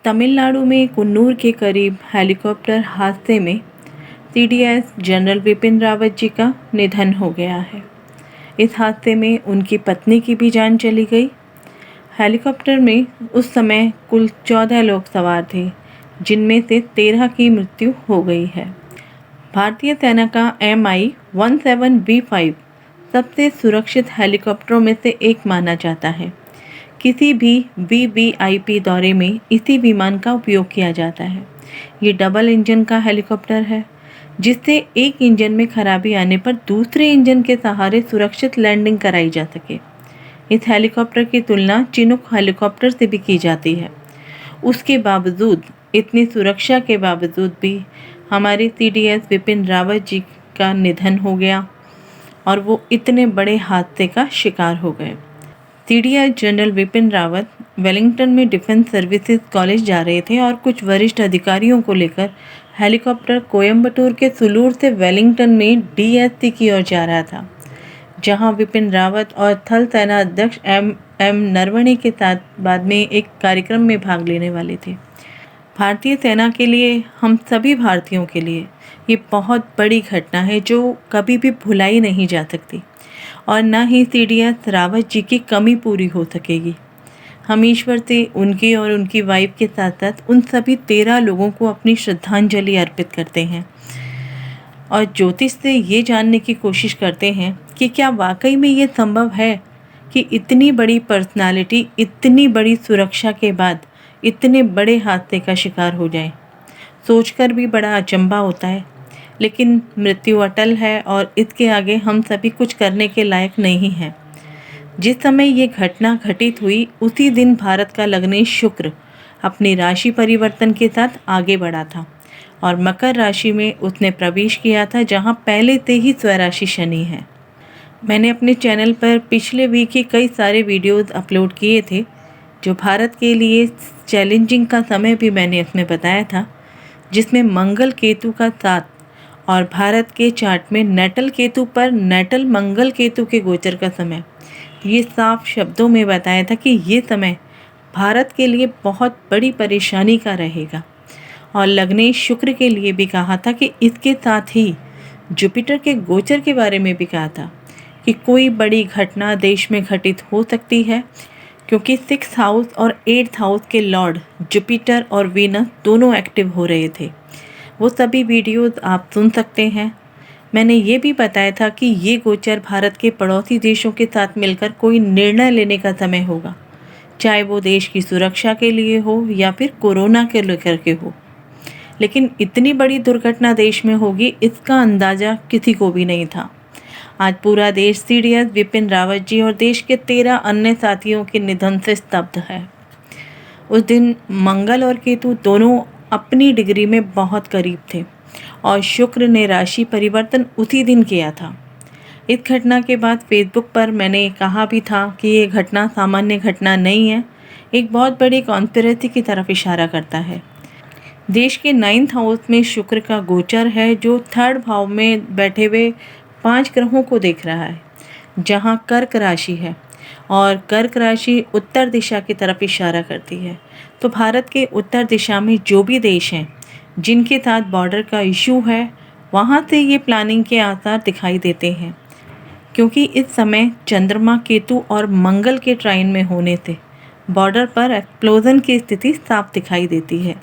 तमिलनाडु में कुन्नूर के करीब हेलीकॉप्टर हादसे में सीडीएस जनरल विपिन रावत जी का निधन हो गया है। इस हादसे में उनकी पत्नी की भी जान चली गई। हेलीकॉप्टर में उस समय कुल 14 लोग सवार थे, जिनमें से 13 की मृत्यु हो गई है। भारतीय सेना का MI-17V5 सबसे सुरक्षित हेलीकॉप्टरों में से एक माना जाता है। किसी भी वीवीआईपी दौरे में इसी विमान का उपयोग किया जाता है। ये डबल इंजन का हेलीकॉप्टर है, जिससे एक इंजन में खराबी आने पर दूसरे इंजन के सहारे सुरक्षित लैंडिंग कराई जा सके। इस हेलीकॉप्टर की तुलना चिनूक हेलीकॉप्टर से भी की जाती है। उसके बावजूद, इतनी सुरक्षा के बावजूद भी हमारे सीडीएस विपिन रावत जी का निधन हो गया और वो इतने बड़े हादसे का शिकार हो गए। CDS general Vipin Rawat Wellington में डिफेंस सर्विसेज कॉलेज जा रहे थे और कुछ वरिष्ठ अधिकारियों को लेकर हेलीकॉप्टर कोयम्बटूर के सुलूर से वेलिंगटन में डीएससी की ओर जा रहा था, जहां विपिन रावत और थल सेना अध्यक्ष एम नरवणे के साथ बाद में एक कार्यक्रम में भाग लेने वाले थे। भारतीय सेना के लिए, हम सभी भारतीयों के लिए ये बहुत बड़ी घटना है जो कभी भी भुलाई नहीं जा सकती और न ही सीडीएस रावत जी की कमी पूरी हो सकेगी। हम ईश्वर से उनकी और उनकी वाइफ के साथ साथ उन सभी 13 लोगों को अपनी श्रद्धांजलि अर्पित करते हैं और ज्योतिष से ये जानने की कोशिश करते हैं कि क्या वाकई में ये संभव है कि इतनी बड़ी पर्सनालिटी इतनी बड़ी सुरक्षा के बाद इतने बड़े हादसे का शिकार हो जाए। सोचकर भी बड़ा अचंभा होता है, लेकिन मृत्यु अटल है और इसके आगे हम सभी कुछ करने के लायक नहीं हैं। जिस समय ये घटना घटित हुई, उसी दिन भारत का लग्नेश शुक्र अपनी राशि परिवर्तन के साथ आगे बढ़ा था और मकर राशि में उसने प्रवेश किया था, जहां पहले से ही स्वराशि शनि है। मैंने अपने चैनल पर पिछले वीक ही कई सारे वीडियोस अपलोड किए थे, जो भारत के लिए चैलेंजिंग का समय भी मैंने इसमें बताया था, जिसमें मंगल केतु का साथ और भारत के चार्ट में नेटल केतु पर नेटल मंगल केतु के गोचर का समय, ये साफ शब्दों में बताया था कि ये समय भारत के लिए बहुत बड़ी परेशानी का रहेगा। और लग्नेश शुक्र के लिए भी कहा था कि इसके साथ ही जुपिटर के गोचर के बारे में भी कहा था कि कोई बड़ी घटना देश में घटित हो सकती है, क्योंकि 6th हाउस और 8th हाउस के लॉर्ड जुपिटर और वीनस दोनों एक्टिव हो रहे थे। वो सभी वीडियोस आप सुन सकते हैं। मैंने ये भी बताया था कि ये गोचर भारत के पड़ोसी देशों के साथ मिलकर कोई निर्णय लेने का समय होगा, चाहे वो देश की सुरक्षा के लिए हो या फिर कोरोना के लेकर के हो। लेकिन इतनी बड़ी दुर्घटना देश में होगी, इसका अंदाज़ा किसी को भी नहीं था। आज पूरा देश सीडीएस विपिन रावत जी और देश के 13 अन्य साथियों के निधन से स्तब्ध है। उस दिन मंगल और केतु दोनों अपनी डिग्री में बहुत करीब थे और शुक्र ने राशि परिवर्तन उसी दिन किया था। इस घटना के बाद फेसबुक पर मैंने कहा भी था कि ये घटना सामान्य घटना नहीं है, एक बहुत बड़ी कॉन्स्पिरेसी की तरफ इशारा करता है। देश के 9th हाउस में शुक्र का गोचर है, जो 3rd भाव में बैठे हुए 5 ग्रहों को देख रहा है, जहां कर्क राशि है और कर्क राशि उत्तर दिशा की तरफ इशारा करती है। तो भारत के उत्तर दिशा में जो भी देश हैं जिनके साथ बॉर्डर का इशू है, वहाँ से ये प्लानिंग के आसार दिखाई देते हैं, क्योंकि इस समय चंद्रमा, केतु और मंगल के ट्राइन में होने से बॉर्डर पर एक्सप्लोजन की स्थिति साफ दिखाई देती है।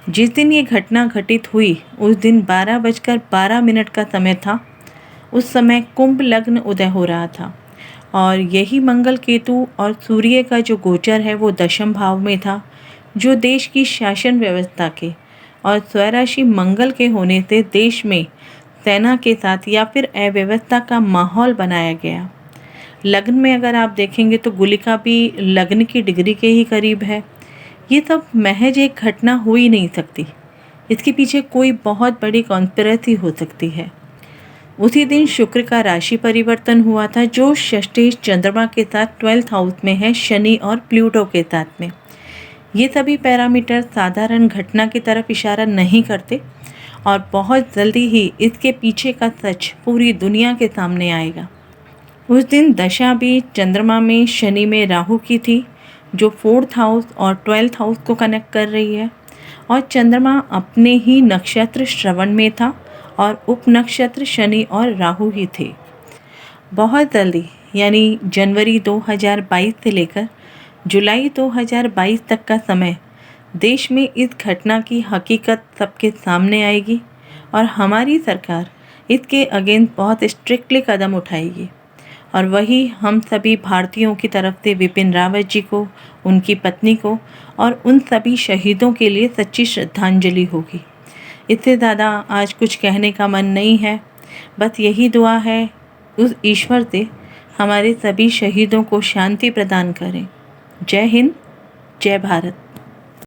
जिस दिन ये घटना घटित हुई, उस दिन 12:12 का समय था। उस समय कुंभ लग्न उदय हो रहा था और यही मंगल, केतु और सूर्य का जो गोचर है वो 10th भाव में था, जो देश की शासन व्यवस्था के और स्वराशि मंगल के होने से देश में सेना के साथ या फिर अव्यवस्था का माहौल बनाया गया। लग्न में अगर आप देखेंगे तो गुलिका भी लग्न की डिग्री के ही करीब है। ये सब महज एक घटना हो ही नहीं सकती, इसके पीछे कोई बहुत बड़ी कॉन्स्पिरेसी हो सकती है। उसी दिन शुक्र का राशि परिवर्तन हुआ था, जो षष्ठेश चंद्रमा के साथ 12th हाउस में है, शनि और प्लूटो के साथ में। ये सभी पैरामीटर साधारण घटना की तरफ इशारा नहीं करते और बहुत जल्दी ही इसके पीछे का सच पूरी दुनिया के सामने आएगा। उस दिन दशा भी चंद्रमा में, शनि में राहु की थी, जो 4th हाउस और 12th हाउस को कनेक्ट कर रही है। और चंद्रमा अपने ही नक्षत्र श्रवण में था और उप नक्षत्र शनि और राहु ही थे। बहुत जल्दी यानी जनवरी 2022 से लेकर जुलाई 2022 तक का समय देश में इस घटना की हकीकत सबके सामने आएगी और हमारी सरकार इसके अगेंस्ट बहुत स्ट्रिक्टली कदम उठाएगी। और वही हम सभी भारतीयों की तरफ से विपिन रावत जी को, उनकी पत्नी को और उन सभी शहीदों के लिए सच्ची श्रद्धांजलि होगी। इससे ज़्यादा आज कुछ कहने का मन नहीं है। बस यही दुआ है उस ईश्वर से हमारे सभी शहीदों को शांति प्रदान करें। जय हिंद, जय भारत।